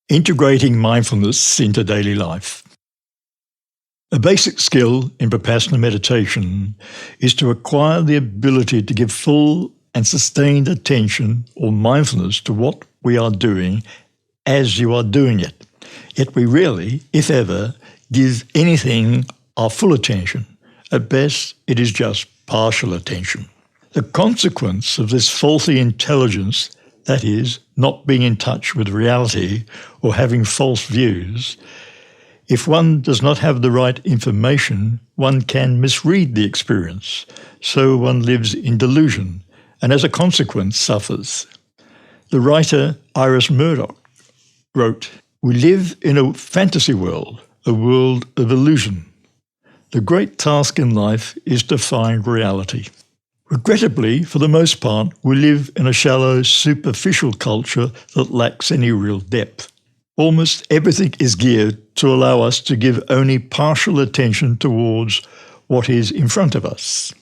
Integrating mindfulness into daily life. A basic skill in Vipassana meditation is to acquire the ability to give full and sustained attention or mindfulness to what we are doing as you are doing it. Yet we rarely, if ever, give anything our full attention. At best, it is just partial attention. The consequence of this faulty intelligence, that is, not being in touch with reality or having false views, if one does not have the right information, one can misread the experience, so one lives in delusion and as a consequence suffers. The writer Iris Murdoch wrote, "We live in a fantasy world, a world of illusion. The great task in life is to find reality." Regrettably, for the most part, we live in a shallow, superficial culture that lacks any real depth. Almost everything is geared to allow us to give only partial attention towards what is in front of us.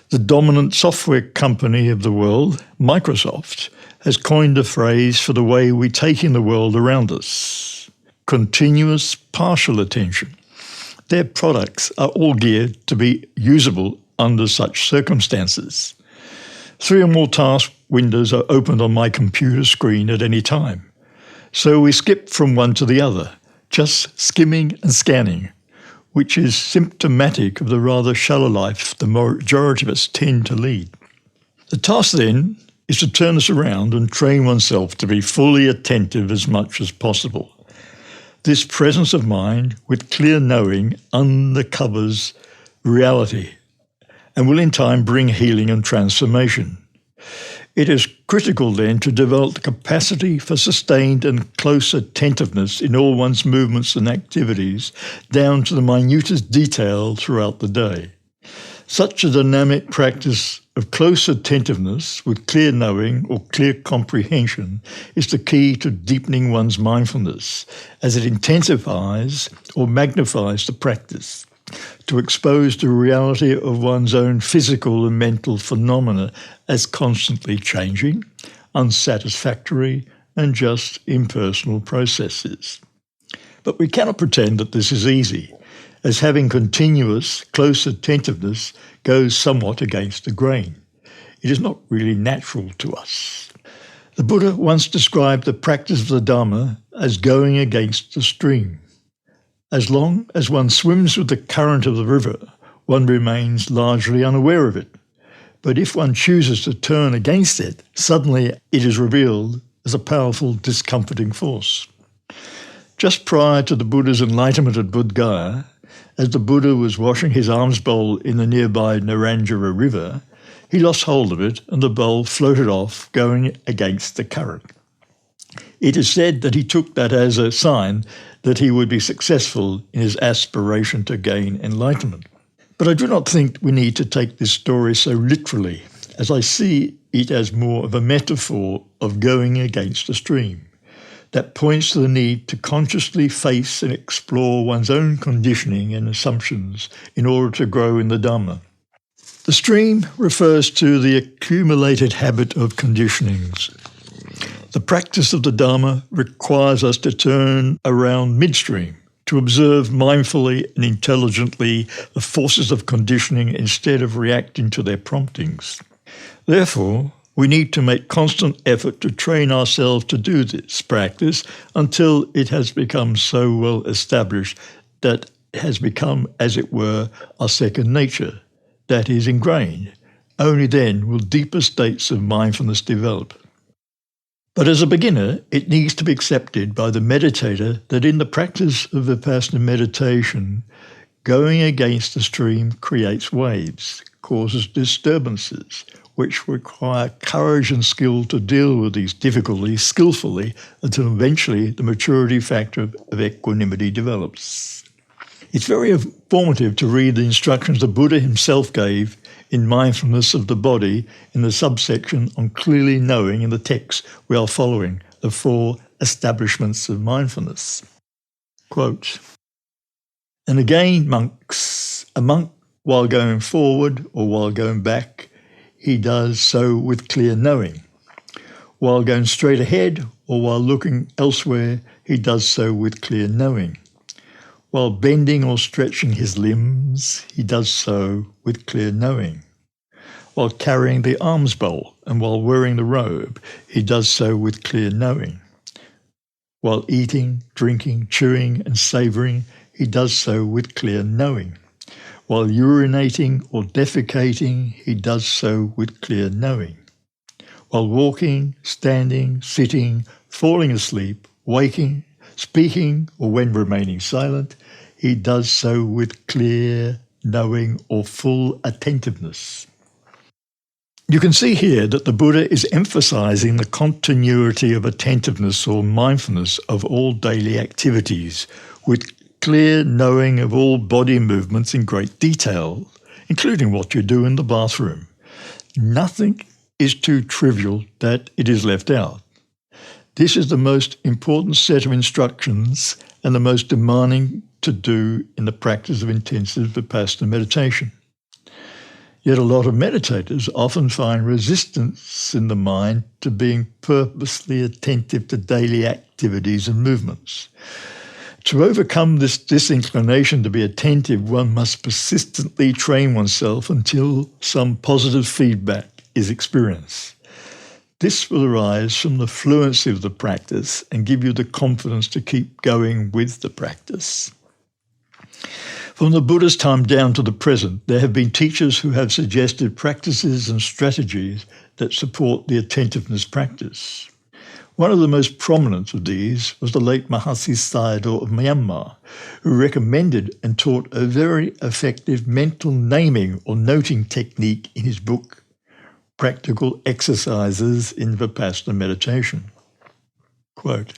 The dominant software company of the world, Microsoft, has coined a phrase for the way we take in the world around us: continuous partial attention. Their products are all geared to be usable under such circumstances. 3 or more task windows are opened on my computer screen at any time. So we skip from one to the other, just skimming and scanning, which is symptomatic of the rather shallow life the majority of us tend to lead. The task then is to turn this around and train oneself to be fully attentive as much as possible. This presence of mind with clear knowing uncovers reality and will in time bring healing and transformation. It is critical then to develop the capacity for sustained and close attentiveness in all one's movements and activities, down to the minutest detail throughout the day. Such a dynamic practice of close attentiveness with clear knowing or clear comprehension is the key to deepening one's mindfulness, as it intensifies or magnifies the practice. To expose the reality of one's own physical and mental phenomena as constantly changing, unsatisfactory, and just impersonal processes. But we cannot pretend that this is easy, as having continuous, close attentiveness goes somewhat against the grain. It is not really natural to us. The Buddha once described the practice of the Dharma as going against the stream. As long as one swims with the current of the river, one remains largely unaware of it. But if one chooses to turn against it, suddenly it is revealed as a powerful, discomforting force. Just prior to the Buddha's enlightenment at Bodh Gaya, as the Buddha was washing his alms bowl in the nearby Naranjara River, he lost hold of it and the bowl floated off, going against the current. It is said that he took that as a sign that he would be successful in his aspiration to gain enlightenment. But I do not think we need to take this story so literally, as I see it as more of a metaphor of going against the stream that points to the need to consciously face and explore one's own conditioning and assumptions in order to grow in the Dhamma. The stream refers to the accumulated habit of conditionings. The practice of the Dharma requires us to turn around midstream, to observe mindfully and intelligently the forces of conditioning instead of reacting to their promptings. Therefore, we need to make constant effort to train ourselves to do this practice until it has become so well established that it has become, as it were, our second nature, that is ingrained. Only then will deeper states of mindfulness develop. But as a beginner, it needs to be accepted by the meditator that in the practice of Vipassana meditation, going against the stream creates waves, causes disturbances, which require courage and skill to deal with these difficulties skillfully until eventually the maturity factor of equanimity develops. It's very informative to read the instructions the Buddha himself gave in Mindfulness of the Body in the subsection on clearly knowing in the text we are following, the 4 establishments of mindfulness. Quote, "And again, monks, a monk, while going forward or while going back, he does so with clear knowing. While going straight ahead or while looking elsewhere, he does so with clear knowing. While bending or stretching his limbs, he does so with clear knowing. While carrying the alms bowl and while wearing the robe, he does so with clear knowing. While eating, drinking, chewing and savouring, he does so with clear knowing. While urinating or defecating, he does so with clear knowing. While walking, standing, sitting, falling asleep, waking, speaking, or when remaining silent, he does so with clear knowing or full attentiveness. You can see here that the Buddha is emphasizing the continuity of attentiveness or mindfulness of all daily activities, with clear knowing of all body movements in great detail, including what you do in the bathroom. Nothing is too trivial that it is left out. This is the most important set of instructions and the most demanding to do in the practice of intensive Vipassana meditation. Yet a lot of meditators often find resistance in the mind to being purposely attentive to daily activities and movements. To overcome this disinclination to be attentive, one must persistently train oneself until some positive feedback is experienced. This will arise from the fluency of the practice and give you the confidence to keep going with the practice. From the Buddha's time down to the present, there have been teachers who have suggested practices and strategies that support the attentiveness practice. One of the most prominent of these was the late Mahasi Sayadaw of Myanmar, who recommended and taught a very effective mental naming or noting technique in his book, Practical Exercises in Vipassana Meditation. Quote,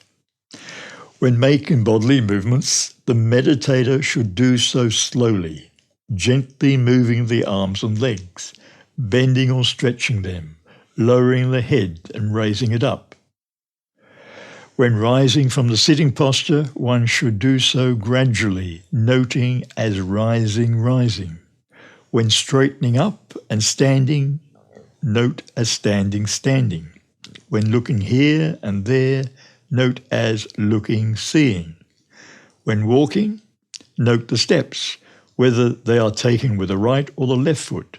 "When making bodily movements, the meditator should do so slowly, gently moving the arms and legs, bending or stretching them, lowering the head and raising it up. When rising from the sitting posture, one should do so gradually, noting as rising. When straightening up and standing, note as standing. When looking here and there, note as looking, seeing. When walking, note the steps, whether they are taken with the right or the left foot.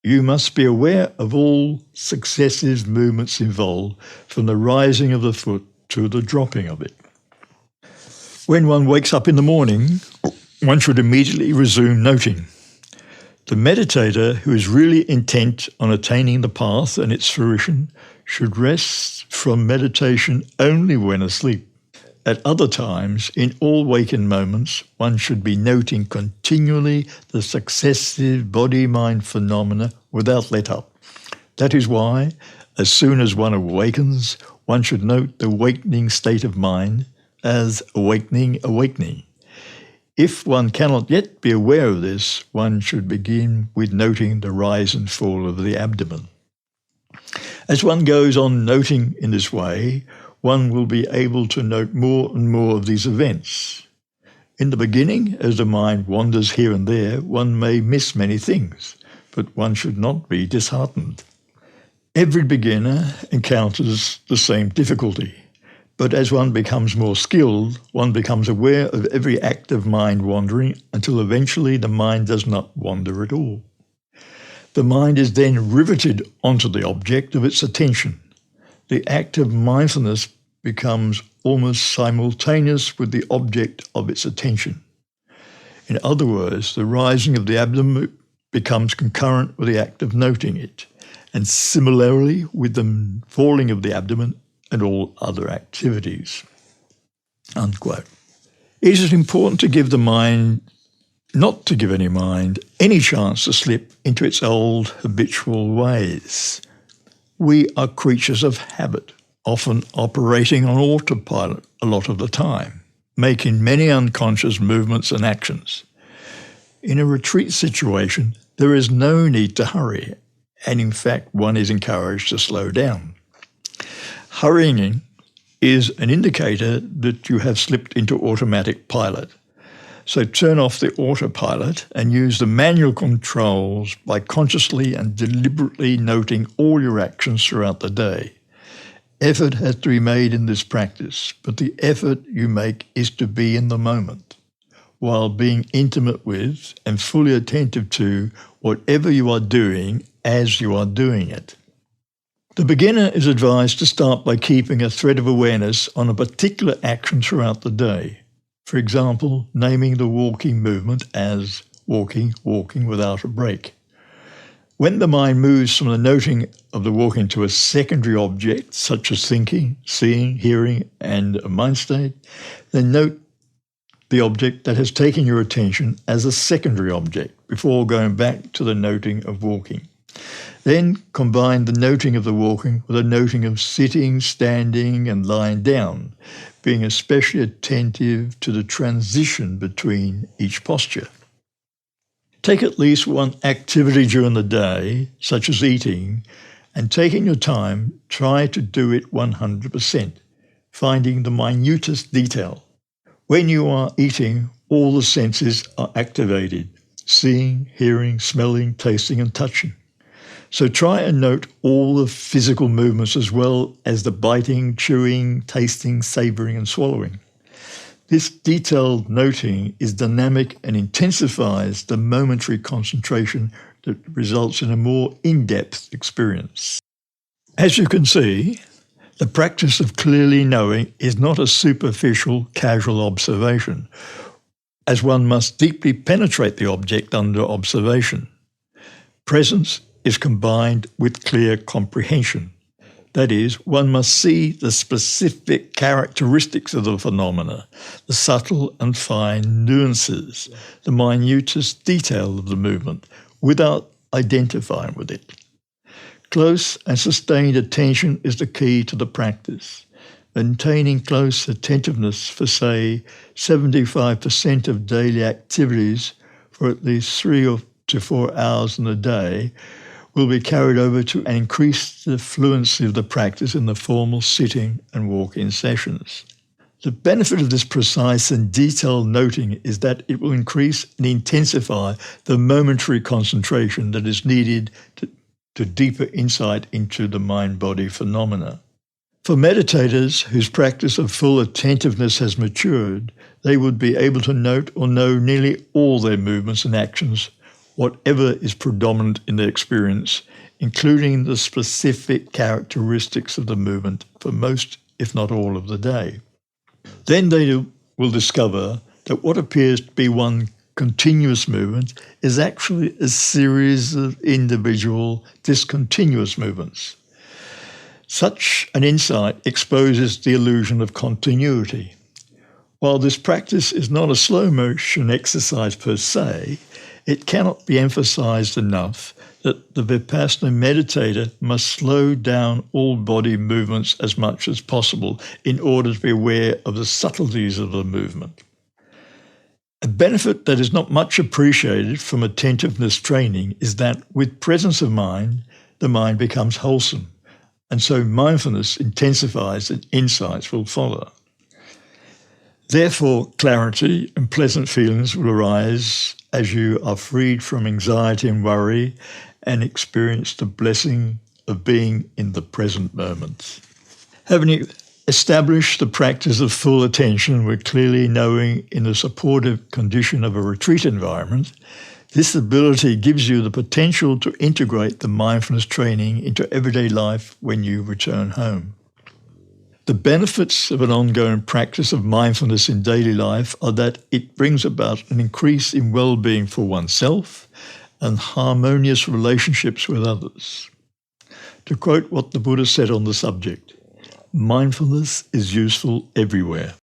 You must be aware of all successive movements involved, from the rising of the foot to the dropping of it. When one wakes up in the morning, one should immediately resume noting. The meditator who is really intent on attaining the path and its fruition should rest from meditation only when asleep. At other times, in all waking moments, one should be noting continually the successive body-mind phenomena without let-up. That is why, as soon as one awakens, one should note the awakening state of mind as awakening. If one cannot yet be aware of this, one should begin with noting the rise and fall of the abdomen. As one goes on noting in this way, one will be able to note more and more of these events. In the beginning, as the mind wanders here and there, one may miss many things, but one should not be disheartened. Every beginner encounters the same difficulty, but as one becomes more skilled, one becomes aware of every act of mind wandering until eventually the mind does not wander at all. The mind is then riveted onto the object of its attention. The act of mindfulness becomes almost simultaneous with the object of its attention. In other words, the rising of the abdomen becomes concurrent with the act of noting it, and similarly with the falling of the abdomen and all other activities." Unquote. It is important to give the mind, not to give any mind, any chance to slip into its old habitual ways. We are creatures of habit, often operating on autopilot a lot of the time, making many unconscious movements and actions. In a retreat situation, there is no need to hurry, and in fact, one is encouraged to slow down. Hurrying is an indicator that you have slipped into automatic pilot. So turn off the autopilot and use the manual controls by consciously and deliberately noting all your actions throughout the day. Effort has to be made in this practice, but the effort you make is to be in the moment, while being intimate with and fully attentive to whatever you are doing as you are doing it. The beginner is advised to start by keeping a thread of awareness on a particular action throughout the day. For example, naming the walking movement as walking without a break. When the mind moves from the noting of the walking to a secondary object, such as thinking, seeing, hearing, and a mind state, then note the object that has taken your attention as a secondary object before going back to the noting of walking. Then combine the noting of the walking with a noting of sitting, standing, and lying down, being especially attentive to the transition between each posture. Take at least one activity during the day, such as eating, and taking your time, try to do it 100%, finding the minutest detail. When you are eating, all the senses are activated: seeing, hearing, smelling, tasting, and touching. So try and note all the physical movements as well as the biting, chewing, tasting, savouring, and swallowing. This detailed noting is dynamic and intensifies the momentary concentration that results in a more in-depth experience. As you can see, the practice of clearly knowing is not a superficial, casual observation, as one must deeply penetrate the object under observation. Presence is combined with clear comprehension. That is, one must see the specific characteristics of the phenomena, the subtle and fine nuances, the minutest detail of the movement, without identifying with it. Close and sustained attention is the key to the practice. Maintaining close attentiveness for, say, 75% of daily activities for at least 3 to 4 hours in a day will be carried over to and increase the fluency of the practice in the formal sitting and walk-in sessions. The benefit of this precise and detailed noting is that it will increase and intensify the momentary concentration that is needed to deeper insight into the mind-body phenomena. For meditators whose practice of full attentiveness has matured, they would be able to note or know nearly all their movements and actions, whatever is predominant in their experience, including the specific characteristics of the movement for most, if not all, of the day. Then they will discover that what appears to be one continuous movement is actually a series of individual discontinuous movements. Such an insight exposes the illusion of continuity. While this practice is not a slow-motion exercise per se, it cannot be emphasized enough that the Vipassana meditator must slow down all body movements as much as possible in order to be aware of the subtleties of the movement. A benefit that is not much appreciated from attentiveness training is that with presence of mind, the mind becomes wholesome, and so mindfulness intensifies and insights will follow. Therefore, clarity and pleasant feelings will arise as you are freed from anxiety and worry and experience the blessing of being in the present moment. Having established the practice of full attention with clearly knowing in the supportive condition of a retreat environment, this ability gives you the potential to integrate the mindfulness training into everyday life when you return home. The benefits of an ongoing practice of mindfulness in daily life are that it brings about an increase in well-being for oneself and harmonious relationships with others. To quote what the Buddha said on the subject, mindfulness is useful everywhere.